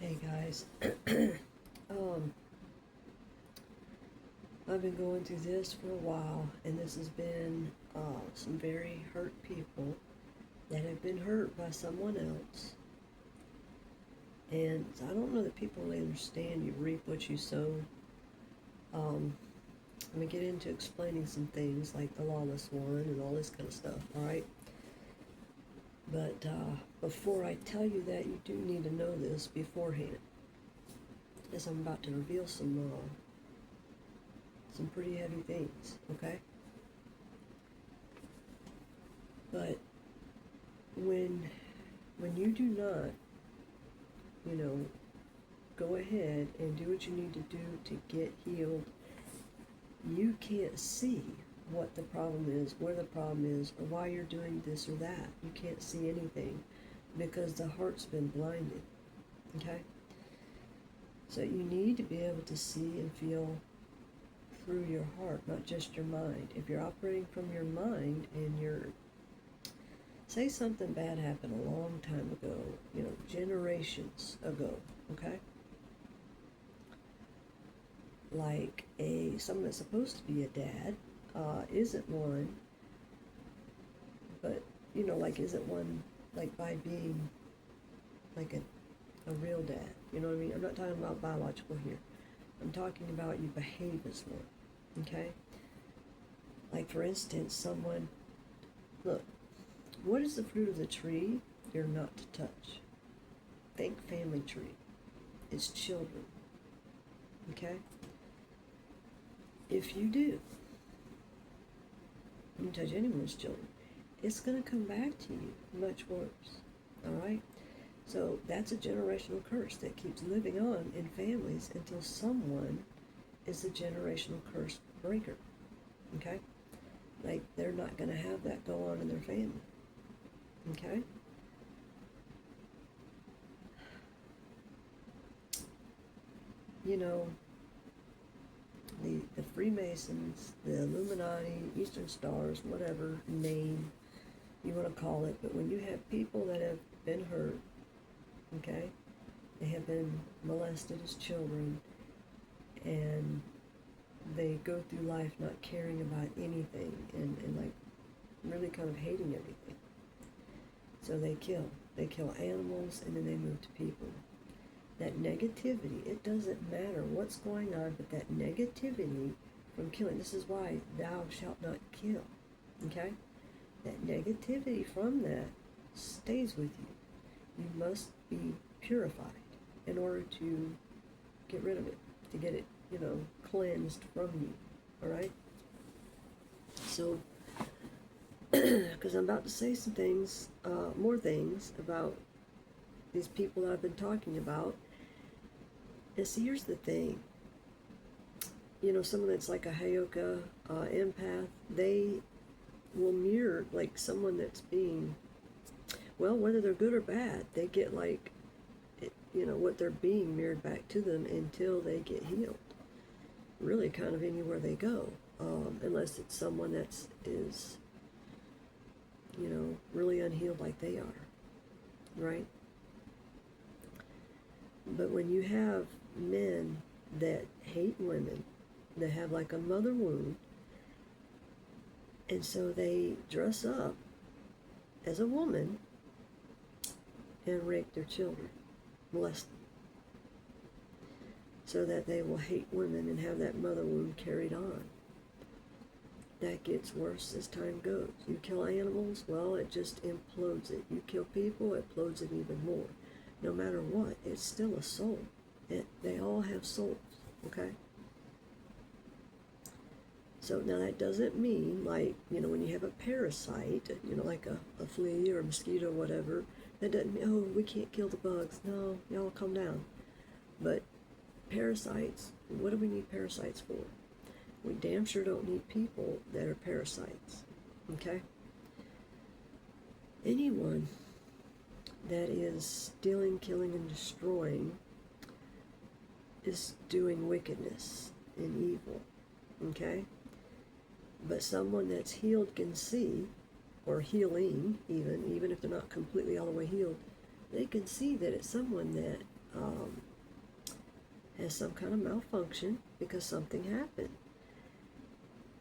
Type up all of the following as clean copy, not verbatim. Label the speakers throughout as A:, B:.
A: Hey guys, um, I've been going through this for a while, and this has been some very hurt people that have been hurt by someone else. And I don't know that people really understand you reap what you sow. Um, I'm gonna get into explaining some things like the lawless one and all this kind of stuff, alright? But before I tell you that, you do need to know this beforehand, as I'm about to reveal some pretty heavy things, okay? But when you do not, you know, go ahead and do what you need to do to get healed, you can't see what the problem is, where the problem is, or why you're doing this or that. You can't see anything because the heart's been blinded, okay? So you need to be able to see and feel through your heart, not just your mind. If you're operating from your mind and you're, say something bad happened a long time ago, generations ago, okay? Like someone that's supposed to be a dad isn't one, but, like isn't one, like by being like a real dad, you know what I mean? I'm not talking about biological here. I'm talking about you behave as one, okay? Like for instance, someone, look, what is the fruit of the tree you're not to touch? Think family tree. It's children, okay? If you do, you touch anyone's children, it's going to come back to you much worse, all right? So that's a generational curse that keeps living on in families until someone is a generational curse breaker, okay? Like they're not going to have that go on in their family, okay? You know, the Freemasons, the Illuminati, Eastern Stars, whatever name you want to call it, but when you have people that have been hurt, okay, they have been molested as children, and they go through life not caring about anything and like really kind of hating everything. So they kill animals, and then they move to people. That negativity, it doesn't matter what's going on, but that negativity from killing, this is why thou shalt not kill, okay? That negativity from that stays with you. You must be purified in order to get rid of it, to get it, cleansed from you, all right? So, because I'm about to say some things, more things about these people that I've been talking about. And see, here's the thing. Someone that's like a Hayoka empath, they will mirror like someone that's being, well, whether they're good or bad, they get like, what they're being mirrored back to them until they get healed. Really kind of anywhere they go, unless it's someone that's is, really unhealed like they are, right? But when you have men that hate women, that have like a mother wound, and so they dress up as a woman and rape their children, molest them, so that they will hate women and have that mother wound carried on. That gets worse as time goes. You kill animals, well, it just implodes it. You kill people, it implodes it even more. No matter what, it's still a soul. They all have souls, okay? So now that doesn't mean like, when you have a parasite, like a flea or a mosquito or whatever, that doesn't mean, oh, we can't kill the bugs. No, y'all calm down. But parasites, what do we need parasites for? We damn sure don't need people that are parasites, okay? Anyone that is stealing, killing, and destroying is doing wickedness and evil, okay? But someone that's healed can see, or healing even if they're not completely all the way healed, they can see that it's someone that has some kind of malfunction because something happened.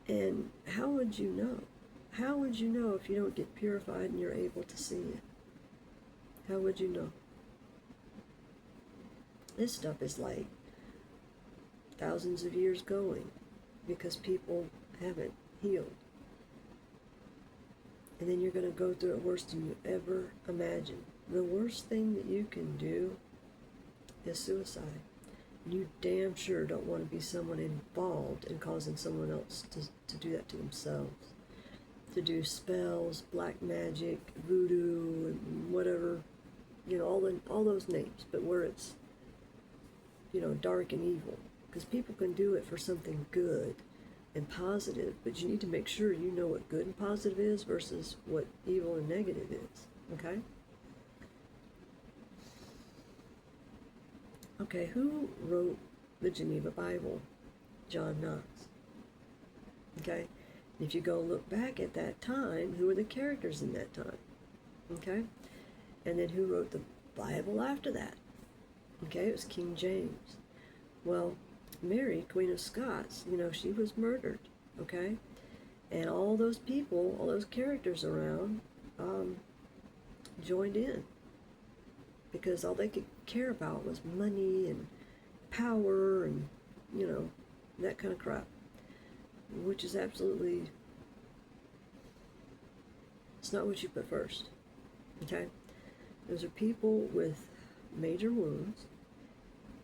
A: And how would you know? How would you know if you don't get purified and you're able to see it? How would you know? This stuff is like thousands of years going because people haven't healed. And then you're going to go through it worse than you ever imagined. The worst thing that you can do is suicide. You damn sure don't want to be someone involved in causing someone else to do that to themselves. To do spells, black magic, voodoo, and whatever, all those names, but where it's, dark and evil. Because people can do it for something good and positive, but you need to make sure you know what good and positive is versus what evil and negative is, okay? Okay, who wrote the Geneva Bible? John Knox. Okay? If you go look back at that time, who were the characters in that time? Okay? And then who wrote the Bible after that? Okay, it was King James. Well, Mary, Queen of Scots, she was murdered. Okay? And all those people, all those characters around, joined in. Because all they could care about was money and power and, that kind of crap. Which is absolutely, it's not what you put first. Okay? Those are people with major wounds,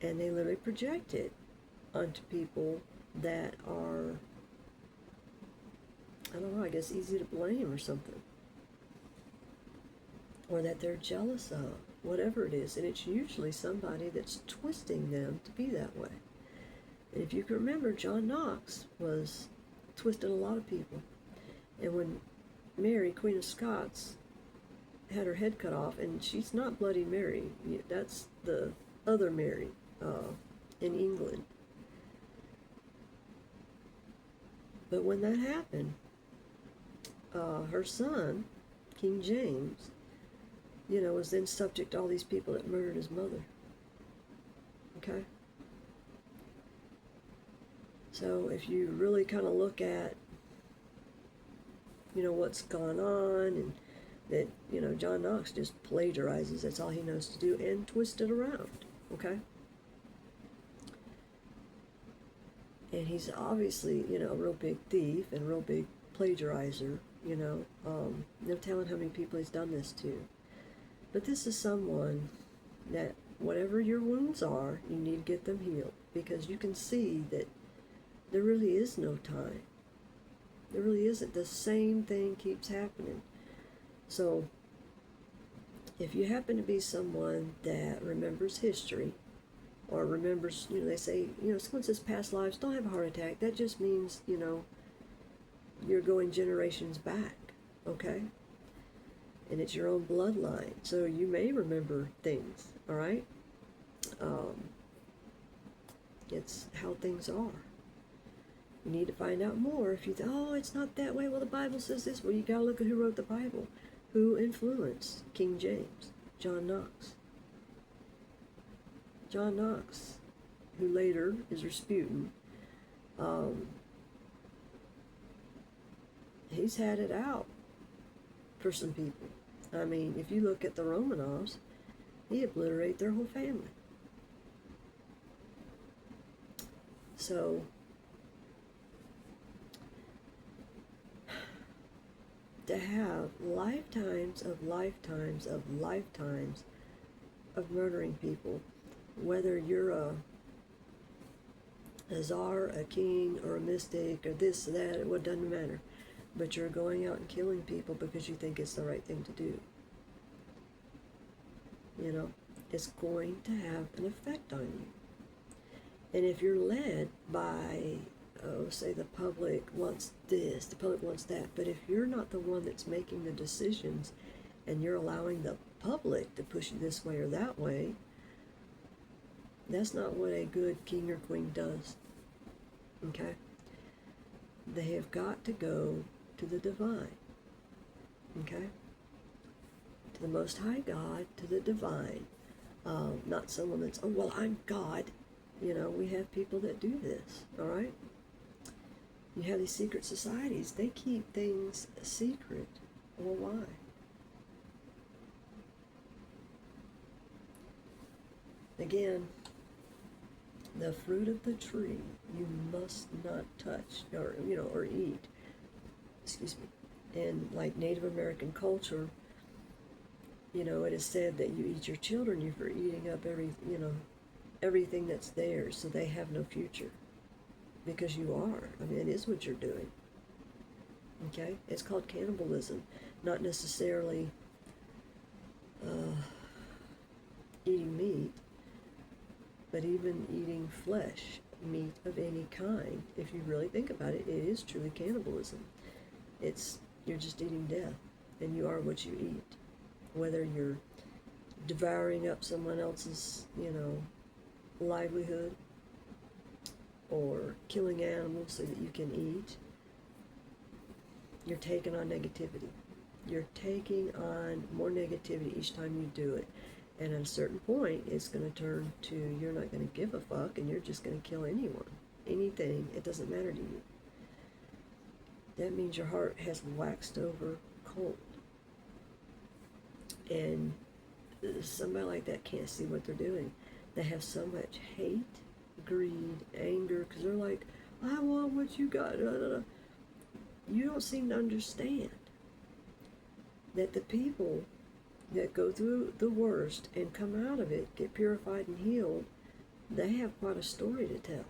A: and they literally project it onto people that are, I don't know, I guess easy to blame or something. Or that they're jealous of, whatever it is. And it's usually somebody that's twisting them to be that way. And if you can remember, John Knox was twisting a lot of people. And when Mary, Queen of Scots, had her head cut off, and she's not Bloody Mary, that's the other Mary in England. But when that happened, her son, King James, was then subject to all these people that murdered his mother. Okay? So if you really kind of look at, what's gone on, and that, John Knox just plagiarizes, that's all he knows to do, and twist it around. Okay? And he's obviously, a real big thief and a real big plagiarizer, no telling how many people he's done this to. But this is someone that whatever your wounds are, you need to get them healed, because you can see that there really is no time. There really isn't. The same thing keeps happening. So if you happen to be someone that remembers history, or remembers, they say, someone says past lives, don't have a heart attack. That just means, you're going generations back, okay? And it's your own bloodline. So you may remember things, all right? It's how things are. You need to find out more. If you think, oh, it's not that way, well, the Bible says this. Well, you got to look at who wrote the Bible. Who influenced King James? John Knox. John Knox, who later is Rasputin, he's had it out for some people. I mean, if you look at the Romanovs, he obliterated their whole family. So, to have lifetimes of lifetimes of lifetimes of murdering people, whether you're a czar, a king, or a mystic, or this, that, it doesn't matter. But you're going out and killing people because you think it's the right thing to do. It's going to have an effect on you. And if you're led by, say the public wants this, the public wants that, but if you're not the one that's making the decisions and you're allowing the public to push you this way or that way, that's not what a good king or queen does. Okay? They have got to go to the divine. Okay? To the Most High God, to the divine, Not someone that's, oh, well, I'm God. You know, we have people that do this, all right? You have these secret societies. They keep things secret. Well, why? Again, the fruit of the tree you must not touch or, or eat. Excuse me. In like Native American culture, it is said that you eat your children, you're eating up everything that's theirs, so they have no future. Because you are. I mean, it is what you're doing. Okay? It's called cannibalism. Not necessarily eating meat, but even eating flesh, meat of any kind. If you really think about it, it is truly cannibalism. You're just eating death, and you are what you eat. Whether you're devouring up someone else's, livelihood, or killing animals so that you can eat, you're taking on negativity. You're taking on more negativity each time you do it. And at a certain point, it's going to turn to you're not going to give a fuck and you're just going to kill anyone, anything. It doesn't matter to you. That means your heart has waxed over cold. And somebody like that can't see what they're doing. They have so much hate, greed, anger, because they're like, I want what you got. You don't seem to understand that the people that go through the worst and come out of it, get purified and healed, they have quite a story to tell.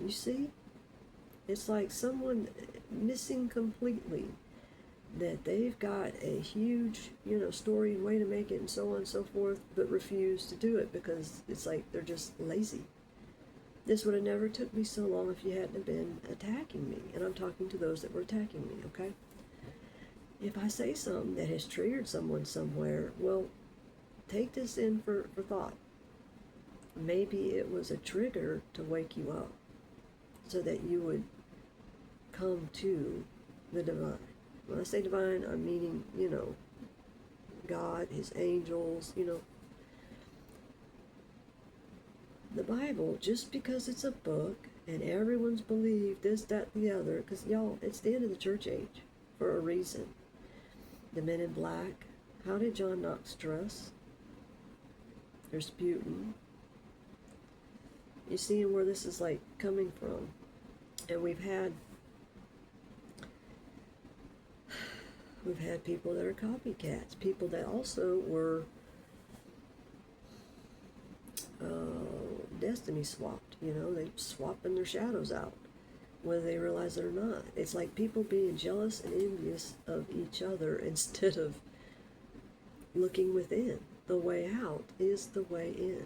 A: You see? It's like someone missing completely that they've got a huge, story and way to make it and so on and so forth, but refuse to do it because it's like they're just lazy. This would have never took me so long if you hadn't been attacking me. And I'm talking to those that were attacking me, okay? If I say something that has triggered someone somewhere, well, take this in for thought. Maybe it was a trigger to wake you up so that you would come to the divine. When I say divine, I'm meaning, God, his angels, The Bible, just because it's a book and everyone's believed this, that, the other, because, y'all, it's the end of the church age for a reason. The men in black, how did John Knox dress? They're sputum. You see where this is like coming from. And we've had people that are copycats, people that also were destiny swapped. They swapping their shadows out, whether they realize it or not. It's like people being jealous and envious of each other instead of looking within. The way out is the way in.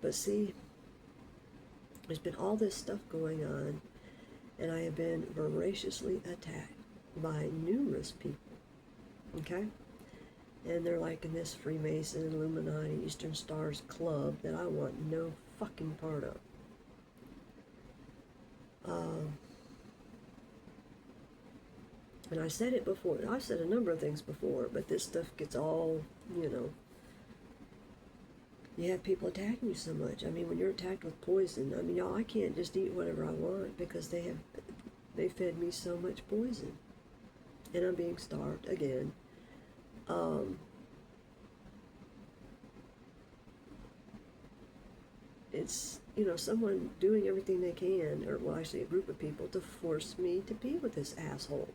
A: But see, there's been all this stuff going on, and I have been voraciously attacked by numerous people, okay? And they're like in this Freemason, Illuminati, Eastern Stars club that I want no fucking part of. And I said it before. I've said a number of things before, but this stuff gets all, you have people attacking you so much. I mean, when you're attacked with poison, I mean, y'all, I can't just eat whatever I want because they fed me so much poison. And I'm being starved again. It's, someone doing everything they can, or well, actually a group of people, to force me to be with this asshole.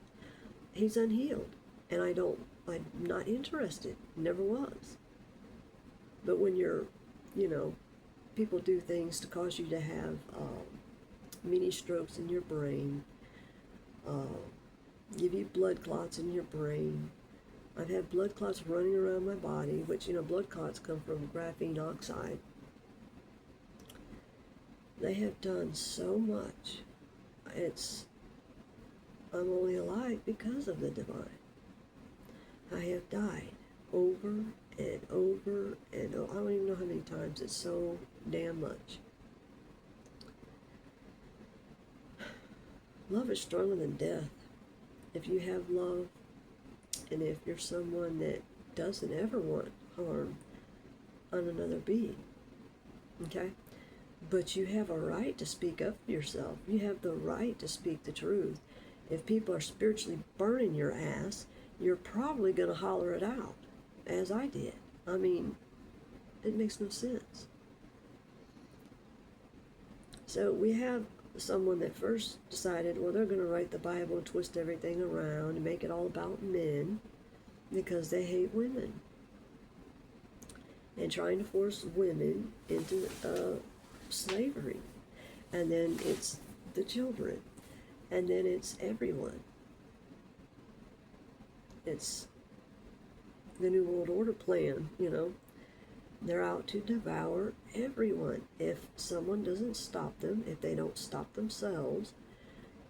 A: He's unhealed, and I'm not interested, never was. But when you're, people do things to cause you to have mini strokes in your brain, give you blood clots in your brain. I've had blood clots running around my body, which, blood clots come from graphene oxide. They have done so much. I'm only alive because of the divine. I have died over and over and over. I don't even know how many times. It's so damn much. Love is stronger than death. If you have love and if you're someone that doesn't ever want harm on another being, okay? But you have a right to speak up for yourself. You have the right to speak the truth. If people are spiritually burning your ass, you're probably going to holler it out, as I did. I mean, it makes no sense. So we have someone that first decided, well, they're going to write the Bible and twist everything around and make it all about men because they hate women. And trying to force women into slavery. And then it's the children. And then it's everyone. It's the New World Order plan, you know. They're out to devour everyone if someone doesn't stop them, if they don't stop themselves.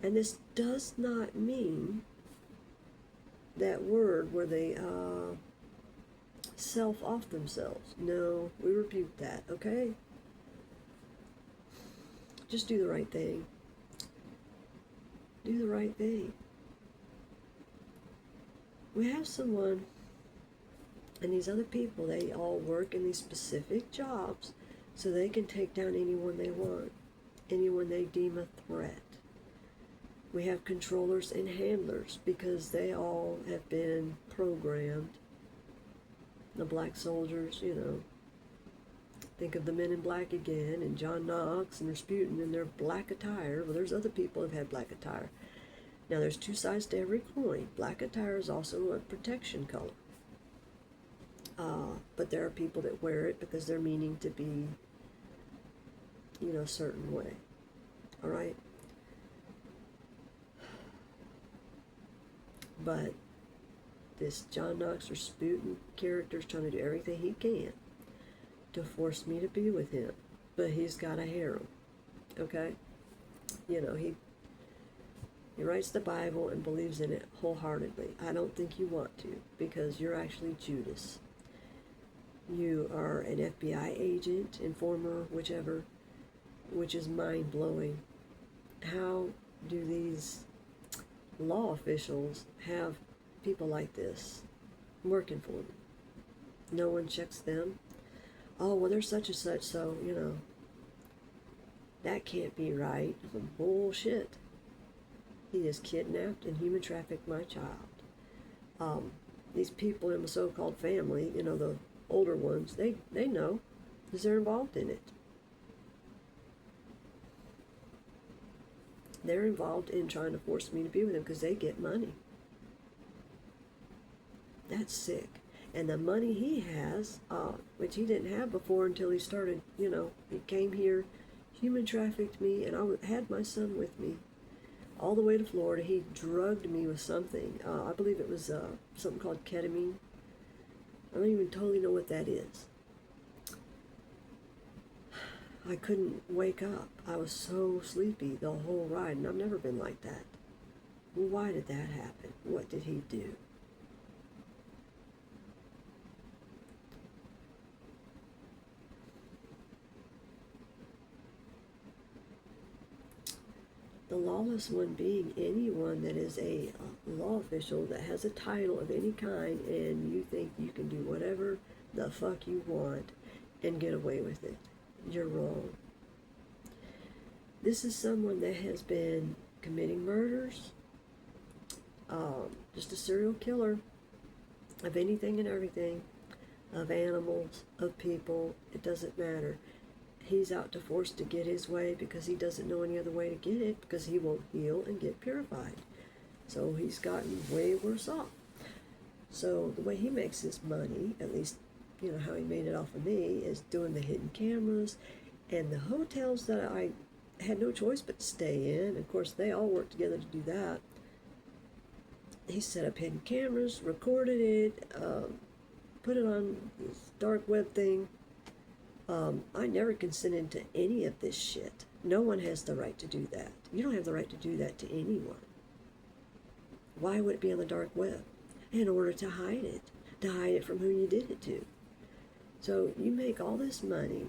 A: And this does not mean that word where they self-off themselves. No, we rebuke that, okay? Just do the right thing. Do the right thing. We have someone, and these other people, they all work in these specific jobs so they can take down anyone they want, anyone they deem a threat. We have controllers and handlers because they all have been programmed. The black soldiers, you know, think of the Men in Black again, and John Knox and Rasputin in their black attire. Well, there's other people who've had black attire. Now, there's two sides to every coin. Black attire is also a protection color. But there are people that wear it because they're meaning to be, you know, a certain way. All right? But this John Knox Rasputin character is trying to do everything he can to force me to be with him. But he's got a harem. Okay? You know, he writes the Bible and believes in it wholeheartedly. I don't think you want to, because you're actually Judas. You are an FBI agent, informer, whichever, which is mind-blowing. How do these law officials have people like this working for them? No one checks them. Oh, well, they're such and such, so, you know, that can't be right. Bullshit. He has kidnapped and human trafficked my child. These people in the so-called family, you know, the older ones, they know because they're involved in it. They're involved in trying to force me to be with him because they get money. That's sick. And the money he has, which he didn't have before until he started, you know, he came here, human trafficked me, and I had my son with me all the way to Florida. He drugged me with something. I believe it was something called ketamine. I don't even totally know what that is. I couldn't wake up. I was so sleepy the whole ride, and I've never been like that. Well, why did that happen? What did he do? The lawless one being anyone that is a law official that has a title of any kind, and you think you can do whatever the fuck you want and get away with it. You're wrong. This is someone that has been committing murders, just a serial killer of anything and everything, of animals, of people. It doesn't matter. He's out to force to get his way because he doesn't know any other way to get it, because he won't heal and get purified. So he's gotten way worse off. So the way he makes his money, at least, you know, how he made it off of me, is doing the hidden cameras and the hotels that I had no choice but to stay in. Of course, they all work together to do that. He set up hidden cameras, recorded it, put it on this dark web thing. I never consented to any of this shit. No one has the right to do that. You don't have the right to do that to anyone. Why would it be on the dark web? In order to hide it from who you did it to. So you make all this money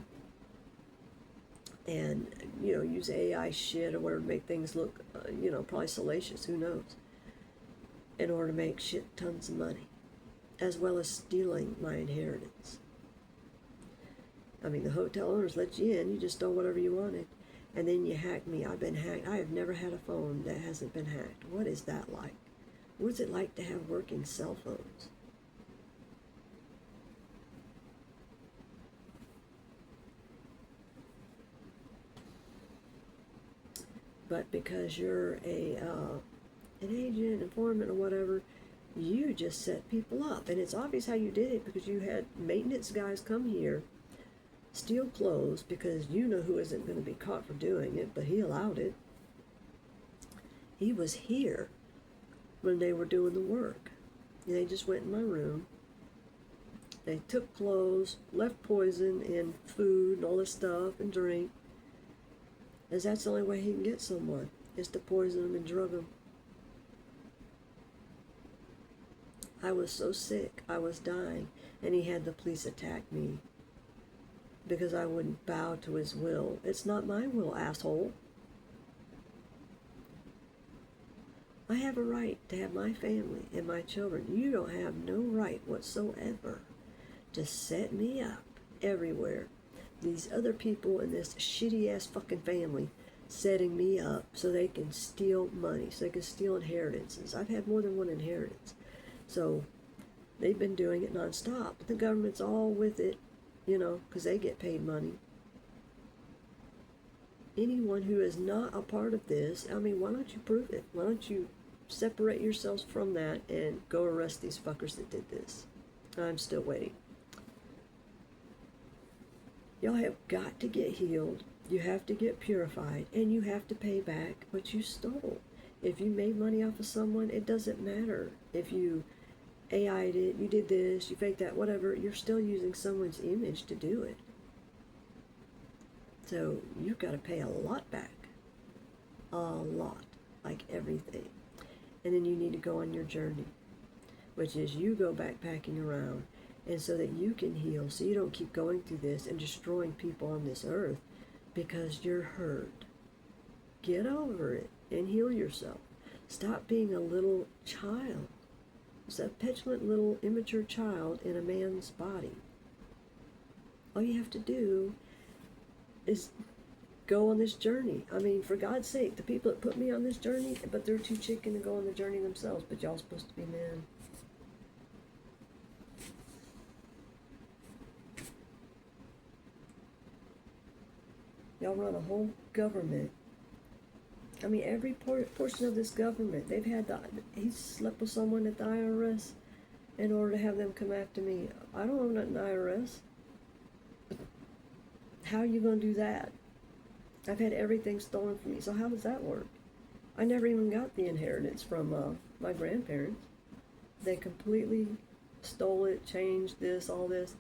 A: and, you know, use AI shit or whatever to make things look, you know, probably salacious, who knows. in order to make shit tons of money, as well as stealing my inheritance. I mean, the hotel owners let you in, you just stole whatever you wanted, and then you hacked me. I've been hacked. I have never had a phone that hasn't been hacked. What is that like? What's it like to have working cell phones? But because you're an agent, informant, or whatever, you just set people up. And it's obvious how you did it, because you had maintenance guys come here, steal clothes, because you know who isn't going to be caught for doing it, but he allowed it. He was here when they were doing the work. And they just went in my room. They took clothes, left poison in food and all this stuff and drink. As that's the only way he can get someone, is to poison them and drug them. I was so sick, I was dying, and he had the police attack me because I wouldn't bow to his will. It's not my will, asshole. I have a right to have my family and my children. You don't have no right whatsoever to set me up everywhere. These other people in this shitty-ass fucking family setting me up so they can steal money, so they can steal inheritances. I've had more than one inheritance. So they've been doing it nonstop. The government's all with it, because they get paid money. Anyone who is not a part of this, I mean, why don't you prove it? Why don't you separate yourselves from that and go arrest these fuckers that did this? I'm still waiting. Y'all have got to get healed. You have to get purified, and you have to pay back what you stole. If you made money off of someone, it doesn't matter. If you AI'd it, you did this, you faked that, whatever, you're still using someone's image to do it. So you've got to pay a lot back. A lot. Like everything. And then you need to go on your journey, which is you go backpacking around, and so that you can heal, so you don't keep going through this and destroying people on this earth because you're hurt. Get over it and heal yourself. Stop being a little child. It's a petulant little immature child in a man's body. All you have to do is go on this journey. I mean, for God's sake, the people that put me on this journey, but they're too chicken to go on the journey themselves, but y'all supposed to be men. Y'all run a whole government. I mean, every portion of this government, they've had he slept with someone at the IRS in order to have them come after me. I don't own nothing IRS. How are you going to do that? I've had everything stolen from me, so how does that work? I never even got the inheritance from my grandparents. They completely stole it, changed this, all this.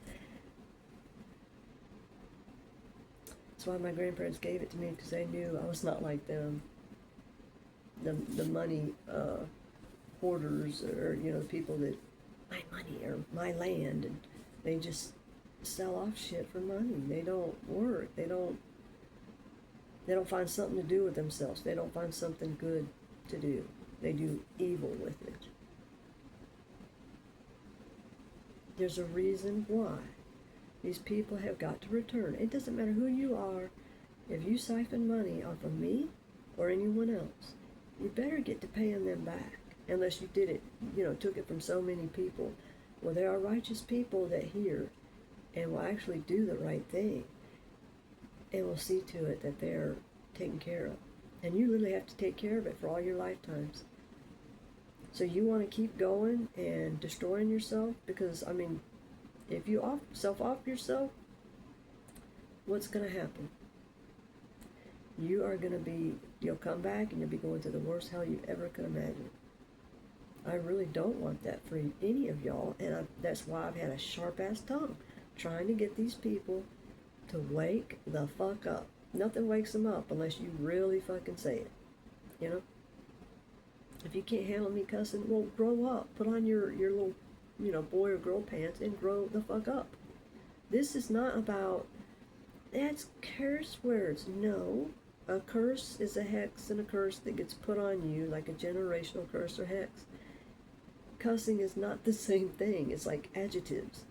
A: That's why my grandparents gave it to me, because they knew I was not like them. The money hoarders, or people that my money or my land, and they just sell off shit for money. They don't work. They don't find something to do with themselves. They don't find something good to do. They do evil with it. There's a reason why these people have got to return. It doesn't matter who you are. If you siphon money off of me or anyone else, you better get to paying them back, unless you did it, took it from so many people. Well, there are righteous people that hear and will actually do the right thing, and will see to it that they're taken care of. And you literally have to take care of it for all your lifetimes. So you want to keep going and destroying yourself? Because, I mean, if you self-off yourself, what's going to happen? You are going to you'll come back and you'll be going through the worst hell you ever could imagine. I really don't want that for any of y'all, and that's why I've had a sharp-ass tongue, trying to get these people to wake the fuck up. Nothing wakes them up unless you really fucking say it, If you can't handle me cussing, well, grow up. Put on your little, boy or girl pants and grow the fuck up. This is not about, that's curse words. No. A curse is a hex and a curse that gets put on you, like a generational curse or hex. cussing is not the same thing. It's like adjectives.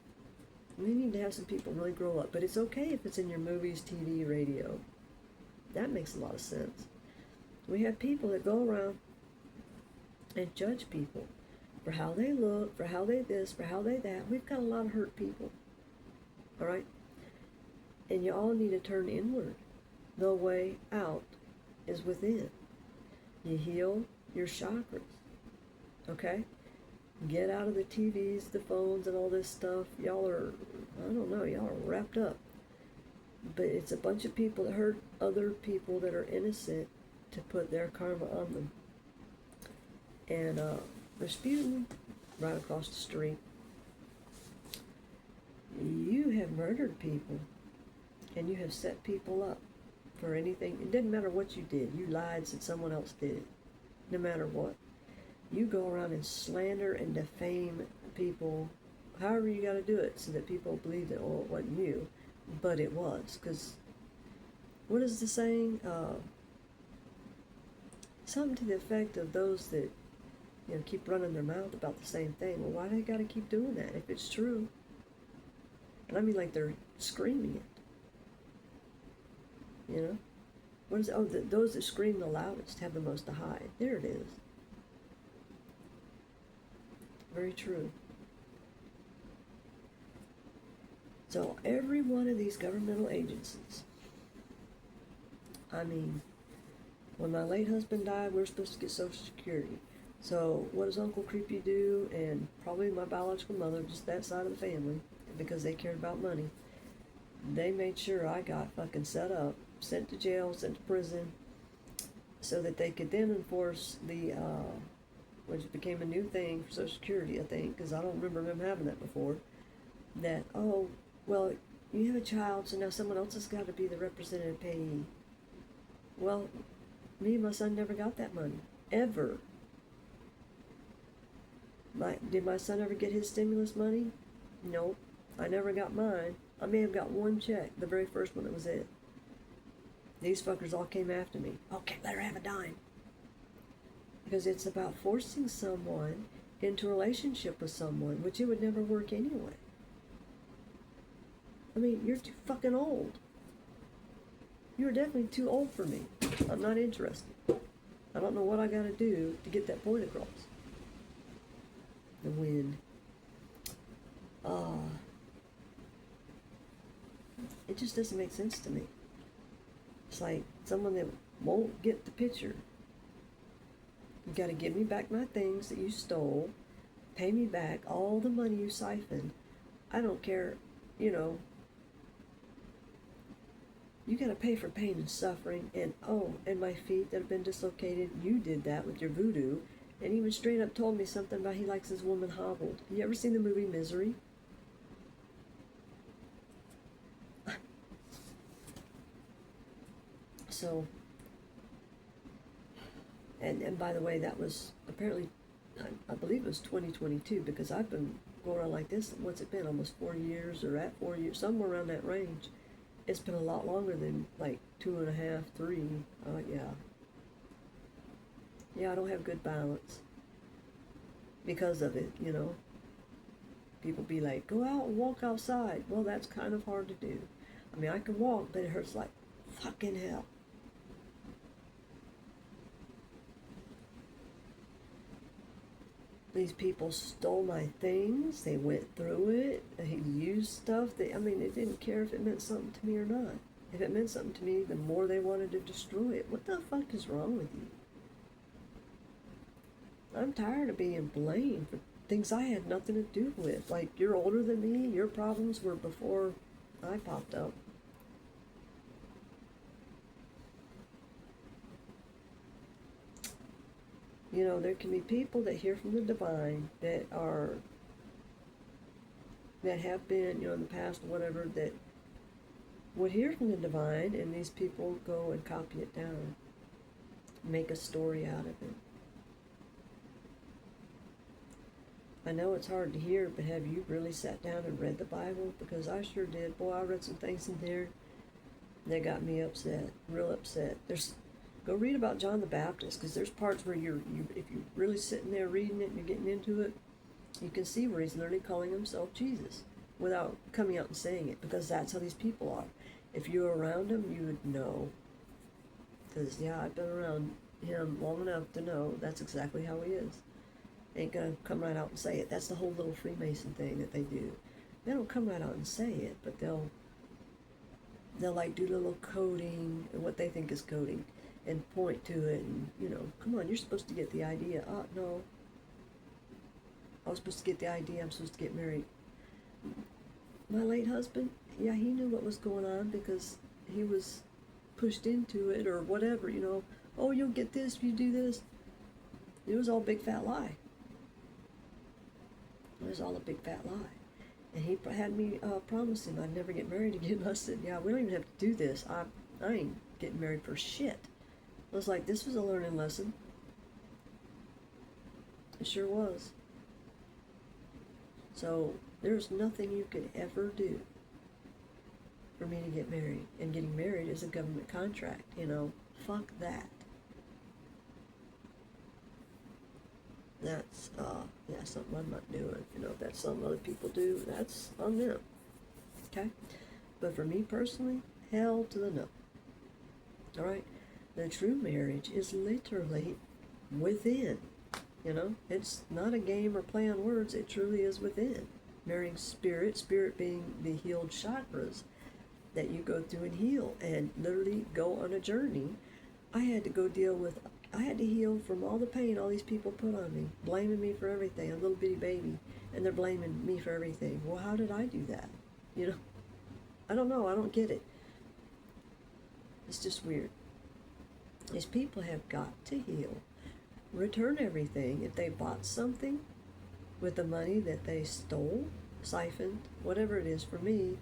A: We need to have some people really grow up. But it's okay if it's in your movies, TV, radio. That makes a lot of sense. We have people that go around and judge people for how they look, for how they this, for how they that. We've got a lot of hurt people. All right? And you all need to turn inward. The way out is within. You heal your chakras. Okay? Get out of the TVs, the phones, and all this stuff. Y'all are, I don't know, y'all are wrapped up. But it's a bunch of people that hurt other people that are innocent to put their karma on them. And Rasputin, right across the street, you have murdered people. And you have set people up for anything. It doesn't matter what you did. You lied, said someone else did it. No matter what. You go around and slander and defame people, however you got to do it, so that people believe that, oh, it wasn't you, but it was. Because, what is the saying? Something to the effect of those that, keep running their mouth about the same thing. Well, why do they got to keep doing that if it's true? And I mean like they're screaming it. What is it? Oh, those that scream the loudest have the most to hide. There it is. Very true. So every one of these governmental agencies, I mean, when my late husband died, we were supposed to get Social Security. So what does Uncle Creepy do? And probably my biological mother, just that side of the family, because they cared about money. They made sure I got fucking set up, sent to jail, sent to prison, so that they could then enforce the, which became a new thing for Social Security, I think, because I don't remember them having that before, that, oh, well, you have a child, so now someone else has got to be the representative payee. Well, me and my son never got that money, ever. Did my son ever get his stimulus money? Nope. I never got mine. I may have got one check, the very first one that was it. These fuckers all came after me. Okay, let her have a dime. Because it's about forcing someone into a relationship with someone, which it would never work anyway. I mean, you're too fucking old. You're definitely too old for me. I'm not interested. I don't know what I gotta do to get that point across. The wind. It just doesn't make sense to me. It's like someone that won't get the picture. You gotta give me back my things that you stole, pay me back all the money you siphoned. I don't care, you gotta pay for pain and suffering, and and my feet that have been dislocated, you did that with your voodoo, and even straight up told me something about he likes his woman hobbled. You ever seen the movie Misery? So, and by the way, that was apparently, I believe it was 2022, because I've been going around like this, what's it been, almost 4 years, or at 4 years, somewhere around that range. It's been a lot longer than like 2.5, 3, yeah. Yeah, I don't have good balance because of it, People be like, go out and walk outside. Well, that's kind of hard to do. I mean, I can walk, but it hurts like fucking hell. These people stole my things. They went through it. He used stuff. They didn't care if it meant something to me or not. If it meant something to me, the more they wanted to destroy it. What the fuck is wrong with you? I'm tired of being blamed for things I had nothing to do with. Like, you're older than me. Your problems were before I popped up. There can be people that hear from the divine that have been, in the past, whatever, that would hear from the divine, and these people go and copy it down, make a story out of it. I know it's hard to hear, but have you really sat down and read the Bible? Because I sure did. Boy, I read some things in there that got me upset, real upset. Go read about John the Baptist, because there's parts where if you're really sitting there reading it and you're getting into it, You can see where he's literally calling himself Jesus without coming out and saying it, because that's how these people are. If you were around him, you would know. Because, yeah, I've been around him long enough to know that's exactly how he is. They ain't gonna come right out and say it. That's the whole little Freemason thing that they do. They don't come right out and say it, but they'll like do little coding, or what they think is coding, and point to it, and, you know, come on, you're supposed to get the idea. Oh, no. I was supposed to get the idea I'm supposed to get married. My late husband, yeah, he knew what was going on because he was pushed into it or whatever, you know. Oh, you'll get this if you do this. It was all a big fat lie. It was all a big fat lie. And he had me promise him I'd never get married again. I said, yeah, we don't even have to do this. I ain't getting married for shit. I was like, this was a learning lesson. It sure was. So there's nothing you could ever do for me to get married. And getting married is a government contract, you know. Fuck that. That's, yeah, something I'm not doing. You know, if that's something other people do, that's on them. Okay? But for me personally, hell to the no. Alright? The true marriage is literally within. You know? It's not a game or play on words. It truly is within. Marrying spirit, spirit being the healed chakras that you go through and heal, and literally go on a journey. I had to heal from all the pain all these people put on me, blaming me for everything, a little bitty baby, and they're blaming me for everything. Well, how did I do that? You know? I don't know. I don't get it. It's just weird. These people have got to heal. Return everything. If they bought something with the money that they stole, siphoned, whatever it is for me,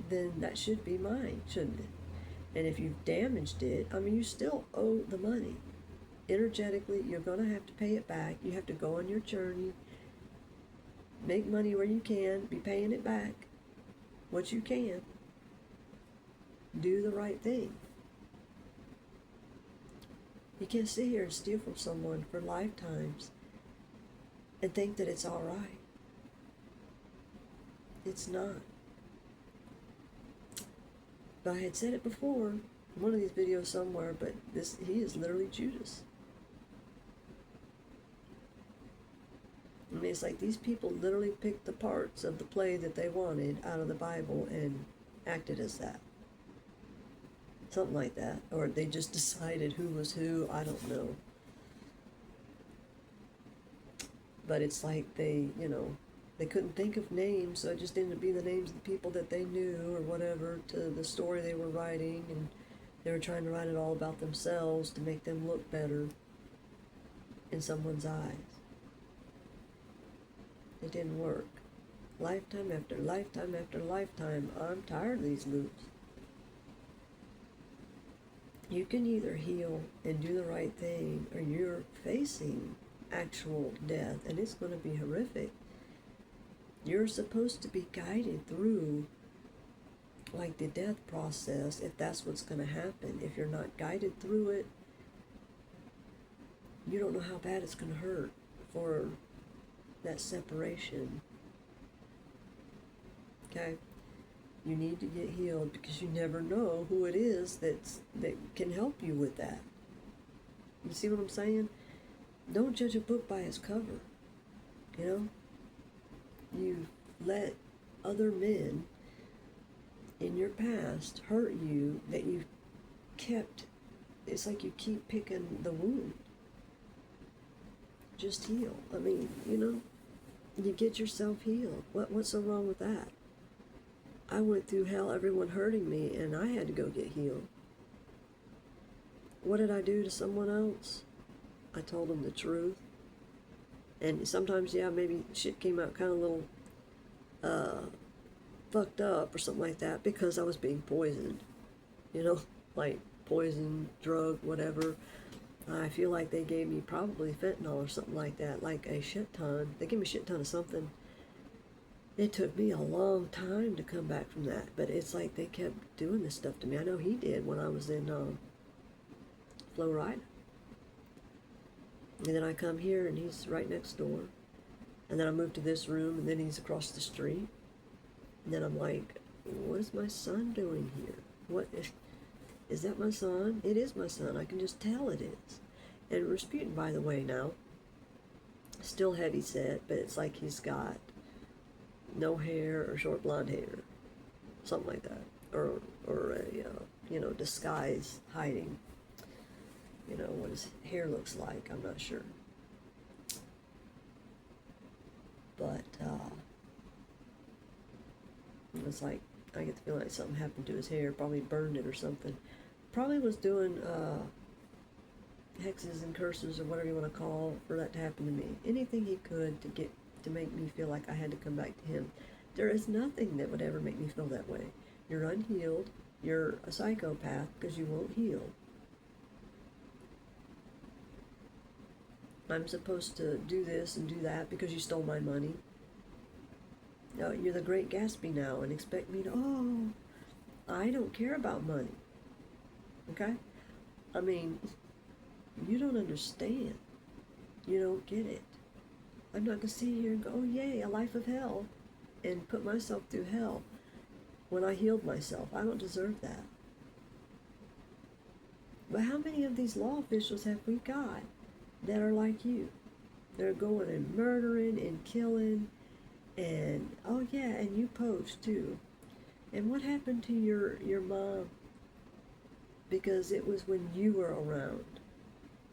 A: then that should be mine, shouldn't it? And if you've damaged it, I mean, you still owe the money. Energetically, you're going to have to pay it back. You have to go on your journey, make money where you can, be paying it back, what you can. Do the right thing. You can't sit here and steal from someone for lifetimes and think that it's all right. It's not. But I had said it before in one of these videos somewhere, but he is literally Judas. I mean, it's like these people literally picked the parts of the play that they wanted out of the Bible and acted as that. Something like that. Or they just decided who was who. I don't know. But it's like they, you know, they couldn't think of names, so it just ended up being the names of the people that they knew or whatever to the story they were writing, and they were trying to write it all about themselves to make them look better in someone's eyes. It didn't work. Lifetime after lifetime after lifetime, I'm tired of these loops. You can either heal and do the right thing, or you're facing actual death, and it's going to be horrific. You're supposed to be guided through, like, the death process, if that's what's going to happen. If you're not guided through it, you don't know how bad it's going to hurt for that separation. Okay? You need to get healed, because you never know who it is that can help you with that. You see what I'm saying? Don't judge a book by its cover. You know? You let other men in your past hurt you, that you kept. It's like you keep picking the wound. Just heal. I mean, you know, you get yourself healed. What's so wrong with that? I went through hell, everyone hurting me, and I had to go get healed. What did I do to someone else? I told them the truth. And sometimes, yeah, maybe shit came out kind of a little fucked up or something like that, because I was being poisoned. You know, like poison, drug, whatever. I feel like they gave me probably fentanyl or something like that, like a shit ton. They gave me a shit ton of something. It took me a long time to come back from that, but it's like they kept doing this stuff to me. I know he did when I was in Florida. And then I come here, and he's right next door. And then I moved to this room, and then he's across the street. And then I'm like, what is my son doing here? What is that my son? It is my son. I can just tell it is. And Rasputin, by the way, now, still heavy set, but it's like he's got no hair or short blonde hair, something like that, or a disguise hiding, what his hair looks like. I'm not sure, but it's like I get the feeling like something happened to his hair, probably burned it or something. Probably was doing hexes and curses or whatever you want to call for that to happen to me. Anything he could to make me feel like I had to come back to him. There is nothing that would ever make me feel that way. You're unhealed. You're a psychopath because you won't heal. I'm supposed to do this and do that because you stole my money. No, you're the Great Gatsby now and expect me to, I don't care about money. Okay? I mean, you don't understand. You don't get it. I'm not going to sit here and go, oh yay, a life of hell, and put myself through hell when I healed myself. I don't deserve that. But how many of these law officials have we got that are like you? They're going and murdering and killing and, oh yeah, and you post too. And what happened to your mom? Because it was when you were around.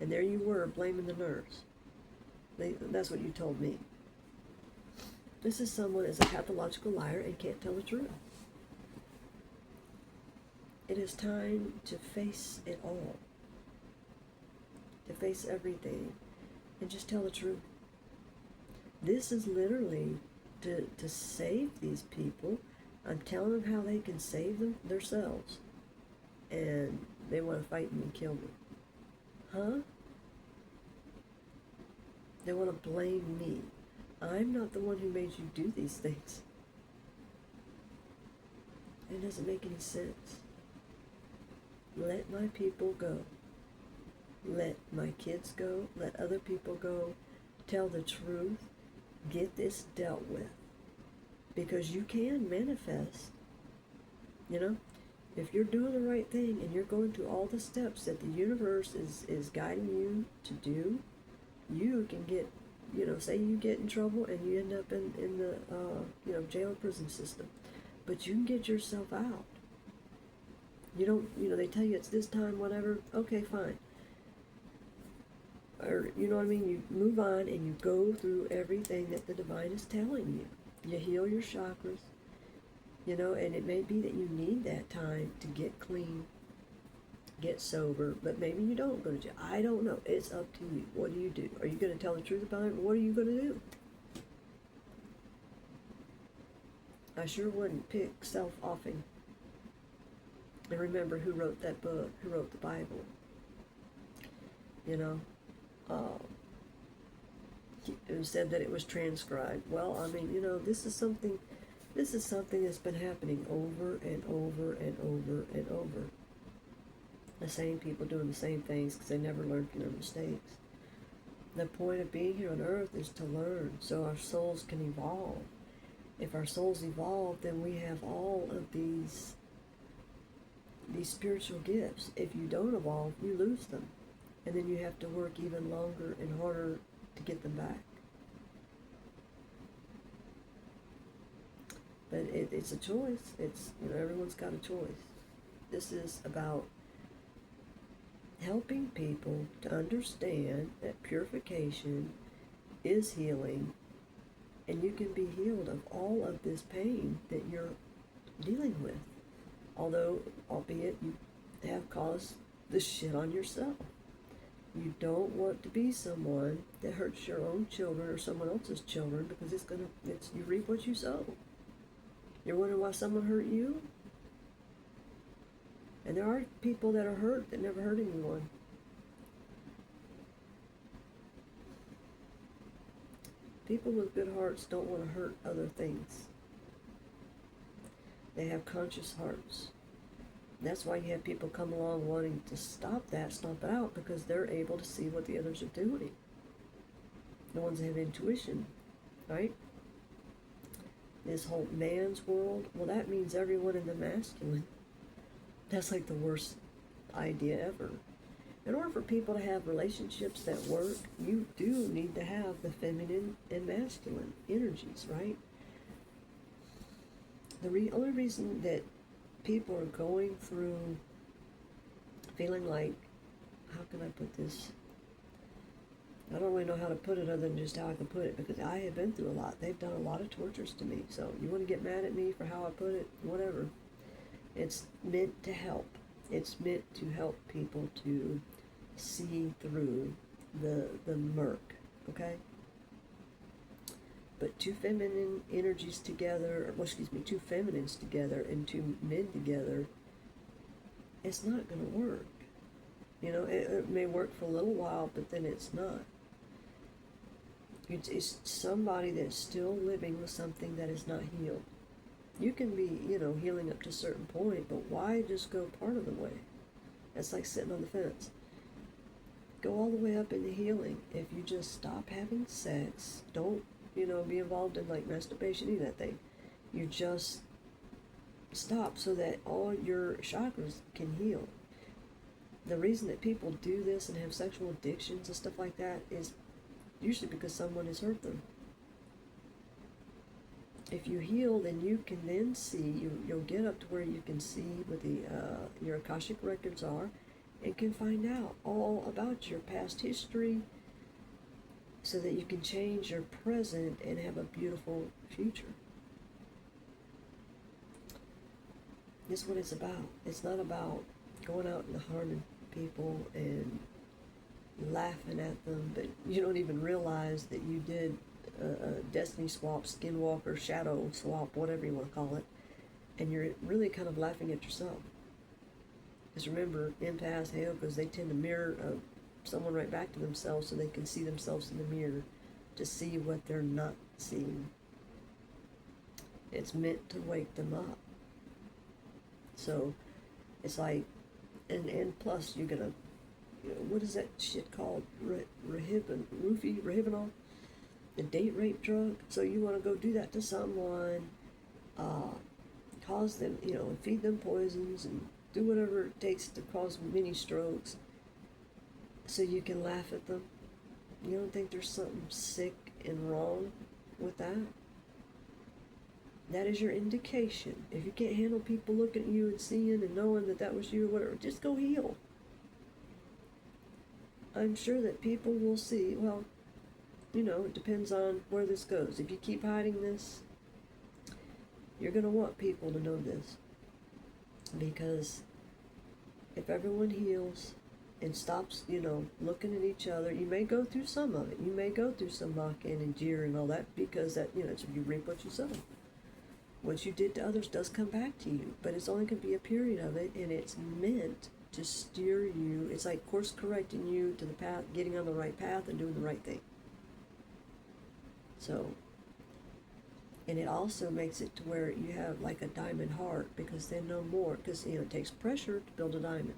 A: And there you were, blaming the nurse. That's what you told me. This is someone is a pathological liar and can't tell the truth. It is time to face it all. To face everything. And just tell the truth. This is literally to save these people. I'm telling them how they can save themselves. And they want to fight me and kill me. Huh? They want to blame me. I'm not the one who made you do these things. It doesn't make any sense. Let my people go. Let my kids go. Let other people go. Tell the truth. Get this dealt with. Because you can manifest. If you're doing the right thing and you're going through all the steps that the universe is guiding you to do, you can get, say you get in trouble and you end up in the, jail or prison system. But you can get yourself out. You don't, they tell you it's this time, whatever. Okay, fine. Or, you know what I mean? You move on and you go through everything that the divine is telling you. You heal your chakras. And it may be that you need that time to get clean, get sober, but maybe you don't go to jail. I don't know. It's up to you. What do you do? Are you going to tell the truth about it? What are you going to do? I sure wouldn't pick self-offing. And remember who wrote that book, who wrote the Bible. It said that it was transcribed. Well, I mean, this is something that's been happening over and over and over and over. The same people doing the same things because they never learned from their mistakes. The point of being here on earth is to learn so our souls can evolve. If our souls evolve, then we have all of these spiritual gifts. If you don't evolve, you lose them. And then you have to work even longer and harder to get them back. But it's a choice. It's, everyone's got a choice. This is about helping people to understand that purification is healing, and you can be healed of all of this pain that you're dealing with. Albeit you have caused the shit on yourself. You don't want to be someone that hurts your own children or someone else's children, because you reap what you sow. You're wondering why someone hurt you? And there are people that are hurt that never hurt anyone. People with good hearts don't want to hurt other things. They have conscious hearts. That's why you have people come along wanting to stomp it out, because they're able to see what the others are doing. The ones that have intuition. right? This whole man's world, well, that means everyone in the masculine. That's like the worst idea ever. In order for people to have relationships that work, you do need to have the feminine and masculine energies, right? The only reason that people are going through feeling like, how can I put this? I don't really know how to put it other than just how I can put it, because I have been through a lot. They've done a lot of tortures to me. So you want to get mad at me for how I put it? Whatever. It's meant to help. It's meant to help people to see through the murk, okay? But two feminine energies together, well, excuse me, two feminines together and two men together, it's not going to work. You know, it may work for a little while, but then it's not. It's somebody that's still living with something that is not healed. You can be, healing up to a certain point, but why just go part of the way? That's like sitting on the fence. Go all the way up into healing. If you just stop having sex, don't, be involved in like masturbation, any of that thing. You just stop so that all your chakras can heal. The reason that people do this and have sexual addictions and stuff like that is usually because someone has hurt them. If you heal, then you can then see, you'll get up to where you can see what your Akashic records are, and can find out all about your past history so that you can change your present and have a beautiful future. This is what it's about. It's not about going out and harming people and laughing at them, but you don't even realize that you did a destiny swap, skinwalker, shadow swap, whatever you want to call it, and you're really kind of laughing at yourself. Because remember, empaths, because they tend to mirror someone right back to themselves so they can see themselves in the mirror to see what they're not seeing. It's meant to wake them up. So it's like, and plus you're gonna, what is that shit called? Rohypnol? The date rape drug. So you want to go do that to someone, cause them, and feed them poisons and do whatever it takes to cause mini strokes so you can laugh at them. You don't think there's something sick and wrong with that? That is your indication. If you can't handle people looking at you and seeing and knowing that that was you or whatever, just go heal. I'm sure that people will see, well, it depends on where this goes. If you keep hiding this, you're going to want people to know this. Because if everyone heals and stops, looking at each other, you may go through some of it. You may go through some mocking and jeering and all that, because that, it's you reap what you sow. What you did to others does come back to you, but it's only going to be a period of it, and it's meant to steer you. It's like course correcting you to the path, getting on the right path and doing the right thing. So, and it also makes it to where you have like a diamond heart, because then no more, because it takes pressure to build a diamond,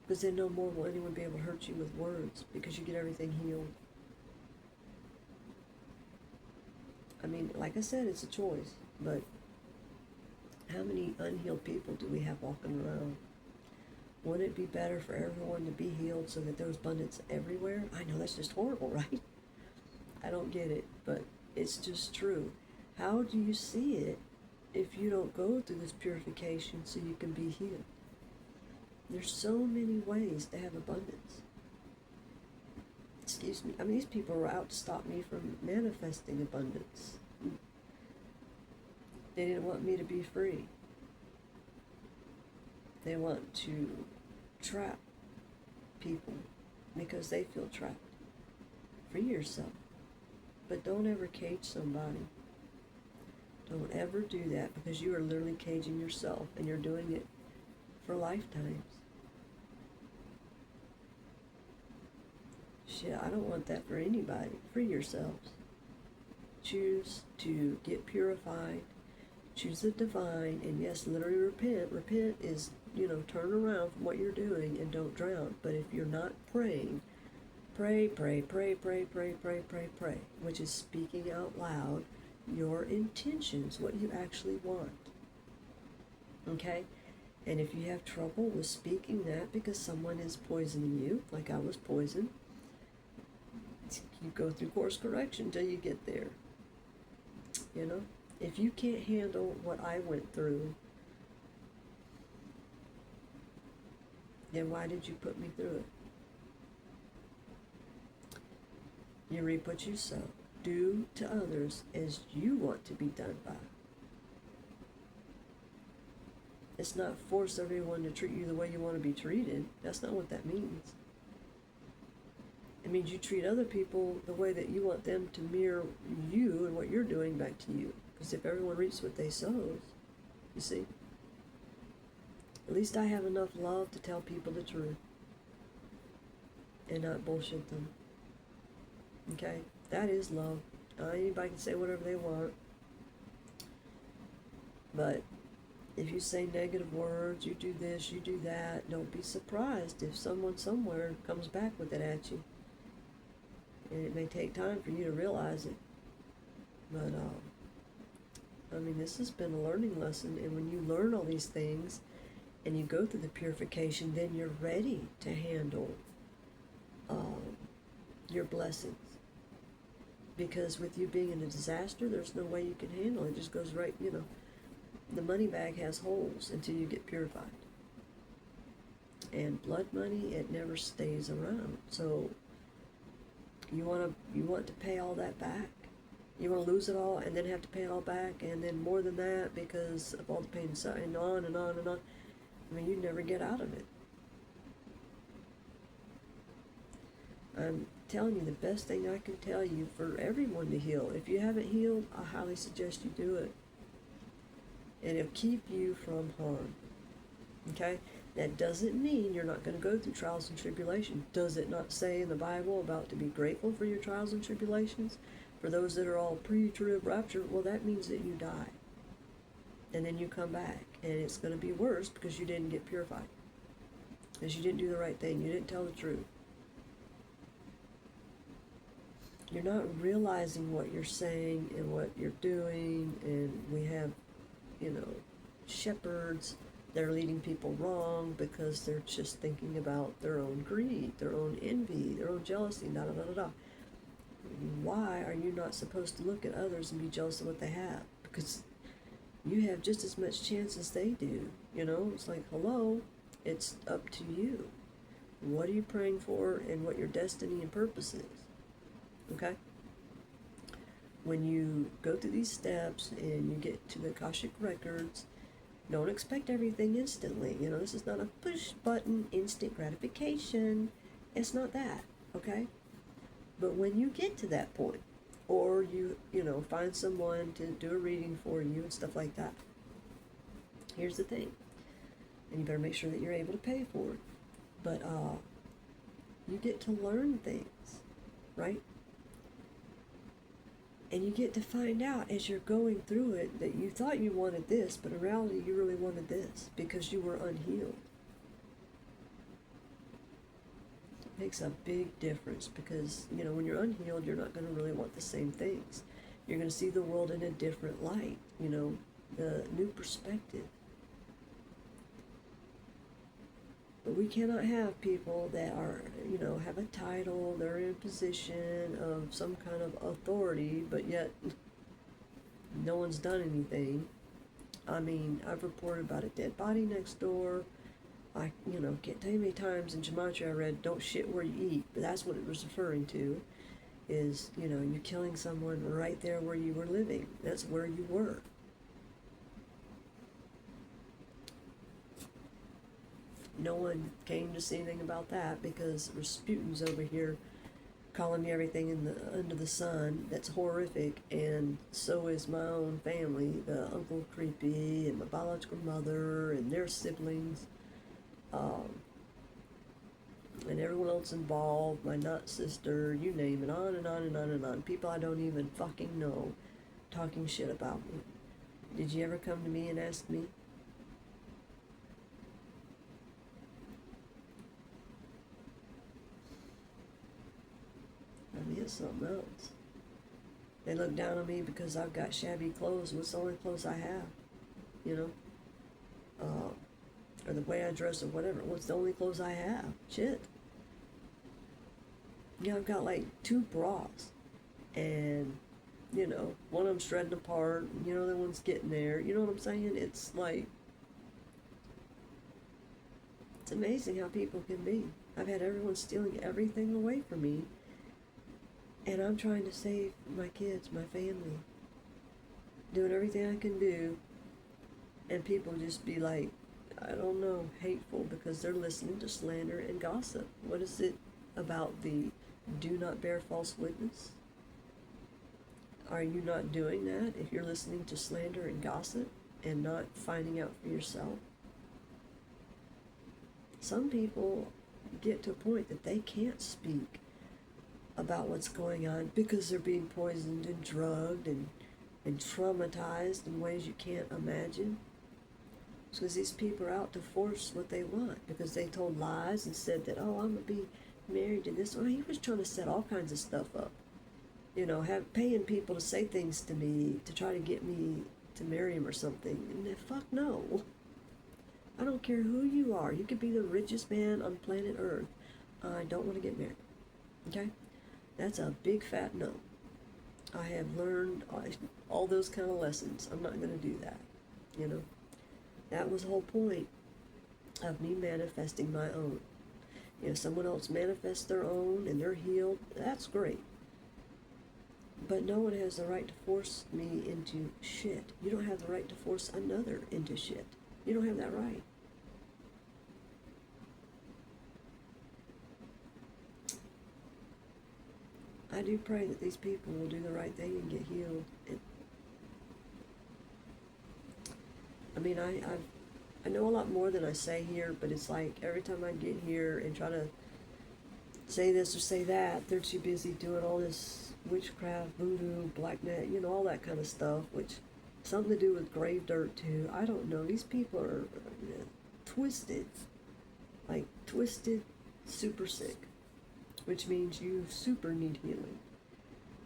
A: because then no more will anyone be able to hurt you with words, because you get everything healed. I mean, like I said, it's a choice, but how many unhealed people do we have walking around? Wouldn't it be better for everyone to be healed so that there was abundance everywhere? I know that's just horrible, right? I don't get it, but it's just true. How do you see it if you don't go through this purification so you can be healed? There's so many ways to have abundance. Excuse me. I mean, these people are out to stop me from manifesting abundance. They didn't want me to be free. They want to trap people because they feel trapped. Free yourself. But don't ever cage somebody. Don't ever do that, because you are literally caging yourself, and you're doing it for lifetimes. Shit, I don't want that for anybody. Free yourselves. Choose to get purified. Choose the divine, and yes, literally repent. Repent is, turn around from what you're doing and don't drown. But if you're not praying, pray, pray, pray, pray, pray, pray, pray, pray, which is speaking out loud your intentions, what you actually want. Okay? And if you have trouble with speaking that because someone is poisoning you, like I was poisoned, you go through course correction until you get there. You know? If you can't handle what I went through, then why did you put me through it? You reap what you sow. Do to others as you want to be done by. It's not force everyone to treat you the way you want to be treated. That's not what that means. It means you treat other people the way that you want them to mirror you and what you're doing back to you. Because if everyone reaps what they sow, you see? At least I have enough love to tell people the truth and not bullshit them. Okay? That is love. Anybody can say whatever they want. But if you say negative words, you do this, you do that, don't be surprised if someone somewhere comes back with it at you. And it may take time for you to realize it. But, I mean, this has been a learning lesson. And when you learn all these things and you go through the purification, then you're ready to handle your blessings. Because with you being in a disaster, there's no way you can handle it. It just goes right, you know. The money bag has holes until you get purified. And blood money, it never stays around. So you want to pay all that back. You want to lose it all and then have to pay it all back, and then more than that because of all the pain and on and on and on. I mean, you never get out of it. I'm telling you the best thing I can tell you for everyone to heal. If you haven't healed, I highly suggest you do it. And it'll keep you from harm. Okay? That doesn't mean you're not going to go through trials and tribulations. Does it not say in the Bible about to be grateful for your trials and tribulations? For those that are all pre-trib rapture, well, that means that you die. And then you come back. And it's going to be worse because you didn't get purified. Because you didn't do the right thing. You didn't tell the truth. You're not realizing what you're saying and what you're doing. And we have, you know, shepherds that are leading people wrong because they're just thinking about their own greed, their own envy, their own jealousy, da da da da da. Why are you not supposed to look at others and be jealous of what they have? Because you have just as much chance as they do. You know, it's like, hello, it's up to you. What are you praying for and what your destiny and purpose is? Okay? When you go through these steps and you get to the Akashic records, don't expect everything instantly. You know, this is not a push button instant gratification. It's not that, okay? But when you get to that point, or you know, find someone to do a reading for you and stuff like that, here's the thing. And you better make sure that you're able to pay for it. But you get to learn things, right? And you get to find out as you're going through it that you thought you wanted this, but in reality you really wanted this because you were unhealed. It makes a big difference because, you know, when you're unhealed, you're not going to really want the same things. You're going to see the world in a different light, you know, the new perspective. But we cannot have people that are, you know, have a title, they're in a position of some kind of authority, but yet no one's done anything. I mean, I've reported about a dead body next door. I, you know, can't tell you how many times in Gematria I read, don't shit where you eat, but that's what it was referring to, is, you know, you killing someone right there where you were living. That's where you were. No one came to say anything about that because Rasputin's over here calling me everything under the sun that's horrific, and so is my own family, the Uncle Creepy and my biological mother and their siblings, and everyone else involved, my nut sister, you name it, on and on and on and on. People I don't even fucking know talking shit about me. Did you ever come to me and ask me? me, it's something else. They look down on me because I've got shabby clothes. What's the only clothes I have? You know? Or the way I dress or whatever. What's the only clothes I have? Shit. Yeah, I've got like 2 bras. And, you know, one of them's shredding apart. You know, the one's getting there. You know what I'm saying? It's like, it's amazing how people can be. I've had everyone stealing everything away from me. And I'm trying to save my kids, my family. Doing everything I can do. And people just be like, I don't know, hateful because they're listening to slander and gossip. What is it about the do not bear false witness? Are you not doing that if you're listening to slander and gossip and not finding out for yourself? Some people get to a point that they can't speak about what's going on because they're being poisoned and drugged and traumatized in ways you can't imagine. It's because these people are out to force what they want because they told lies and said that, oh, I'm going to be married to this. Well, he was trying to set all kinds of stuff up. You know, paying people to say things to me to try to get me to marry him or something. And fuck no. I don't care who you are. You could be the richest man on planet Earth. I don't want to get married. Okay? That's a big fat no. I have learned all those kind of lessons. I'm not going to do that. You know? That was the whole point of me manifesting my own. You know, someone else manifests their own and they're healed. That's great. But no one has the right to force me into shit. You don't have the right to force another into shit. You don't have that right. I do pray that these people will do the right thing and get healed. I mean, I know a lot more than I say here, but it's like every time I get here and try to say this or say that, they're too busy doing all this witchcraft, voodoo, black net, you know, all that kind of stuff, which something to do with grave dirt too. I don't know. These people are twisted, like twisted, super sick, which means you super need healing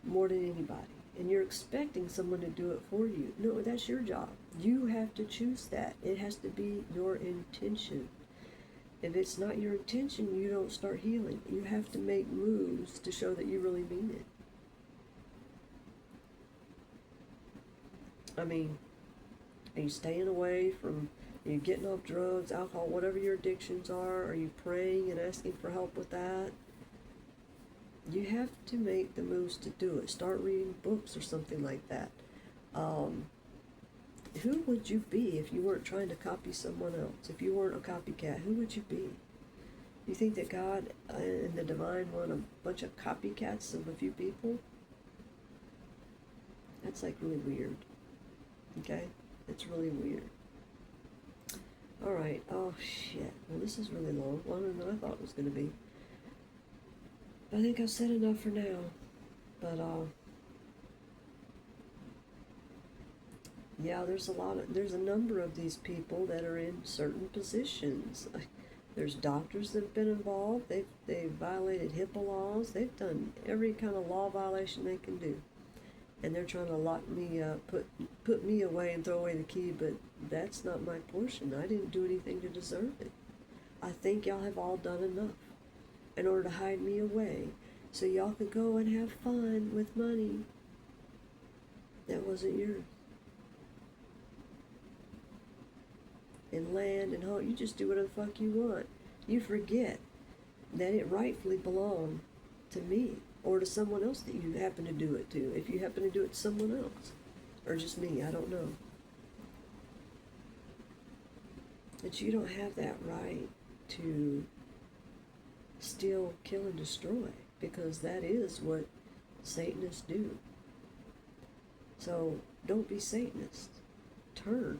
A: more than anybody. And you're expecting someone to do it for you. No, that's your job. You have to choose that. It has to be your intention. If it's not your intention, you don't start healing. You have to make moves to show that you really mean it. I mean, are you staying away from, are you getting off drugs, alcohol, whatever your addictions are? Are you praying and asking for help with that? You have to make the moves to do it. Start reading books or something like that. Who would you be if you weren't trying to copy someone else? If you weren't a copycat, who would you be? You think that God and the divine want a bunch of copycats of a few people? That's like really weird. Okay? It's really weird. Alright. Oh, shit. Well, this is really long. Longer than I thought it was going to be. I think I've said enough for now. But, yeah, there's a number of these people that are in certain positions. There's doctors that have been involved. They've violated HIPAA laws. They've done every kind of law violation they can do. And they're trying to lock me up, put me away and throw away the key, but that's not my portion. I didn't do anything to deserve it. I think y'all have all done enough in order to hide me away so y'all could go and have fun with money that wasn't yours. And land and home, you just do whatever the fuck you want. You forget that it rightfully belonged to me or to someone else that you happen to do it to. If you happen to do it to someone else or just me, I don't know. But you don't have that right to steal, kill, and destroy, because that is what Satanists do. So don't be Satanist. Turn.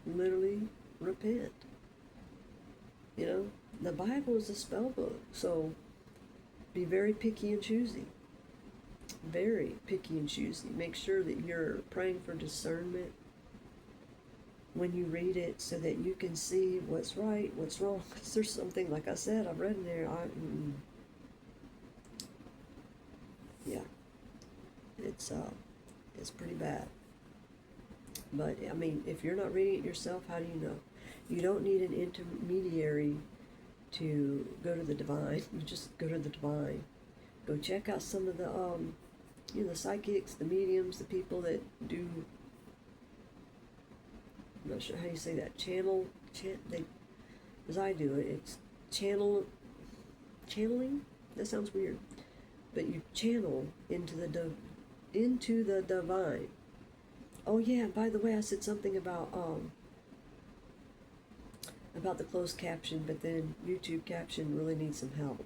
A: Literally repent. You know, the Bible is a spell book, so be very picky and choosy. Very picky and choosy. Make sure that you're praying for discernment when you read it so that you can see what's right, what's wrong. Because there's something, like I said, I've read in there, it's pretty bad. But I mean, if you're not reading it yourself, how do you know? You don't need an intermediary to go to the divine. You just go to the divine. Go check out some of the the psychics, the mediums, the people that do. I'm not sure how you say that. As I do it, it's channeling. That sounds weird, but you channel into the divine. Oh yeah, by the way, I said something about the closed caption, but then YouTube caption really needs some help.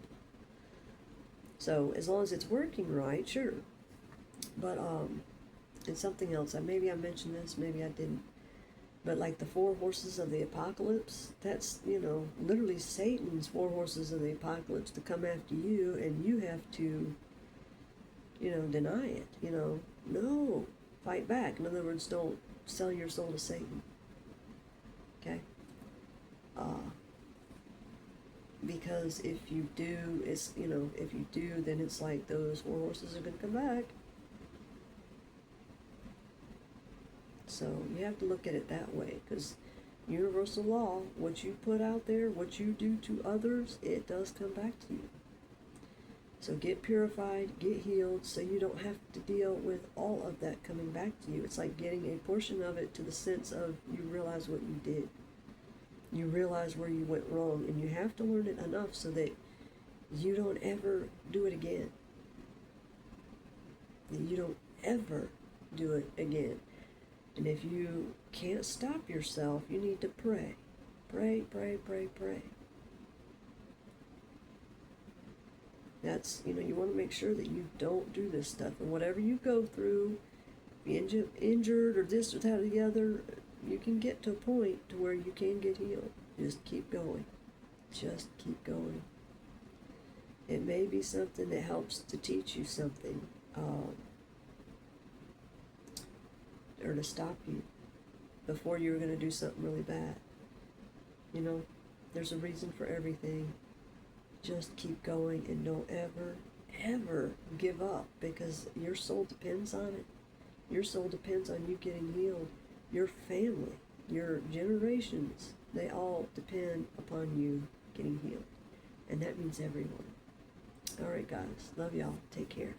A: So as long as it's working right, sure. But and something else. Maybe I mentioned this, maybe I didn't. But like the 4 horses of the apocalypse, that's, literally Satan's 4 horses of the apocalypse to come after you, and you have to, deny it. No, fight back. In other words, don't sell your soul to Satan. Okay? Because if you do, then it's like those 4 horses are going to come back. So you have to look at it that way, because universal law, what you put out there, what you do to others, it does come back to you. So get purified, get healed, so you don't have to deal with all of that coming back to you. It's like getting a portion of it to the sense of you realize what you did. You realize where you went wrong, and you have to learn it enough so that you don't ever do it again. You don't ever do it again. And if you can't stop yourself, you need to pray. Pray, pray, pray, pray. That's, you want to make sure that you don't do this stuff. And whatever you go through, be injured or this or that or the other, you can get to a point to where you can get healed. Just keep going. Just keep going. It may be something that helps to teach you something. Or to stop you before you were going to do something really bad. There's a reason for everything. Just keep going and don't ever, ever give up, because your soul depends on it. Your soul depends on you getting healed. Your family, your generations, they all depend upon you getting healed. And that means everyone. All right, guys. Love y'all. Take care.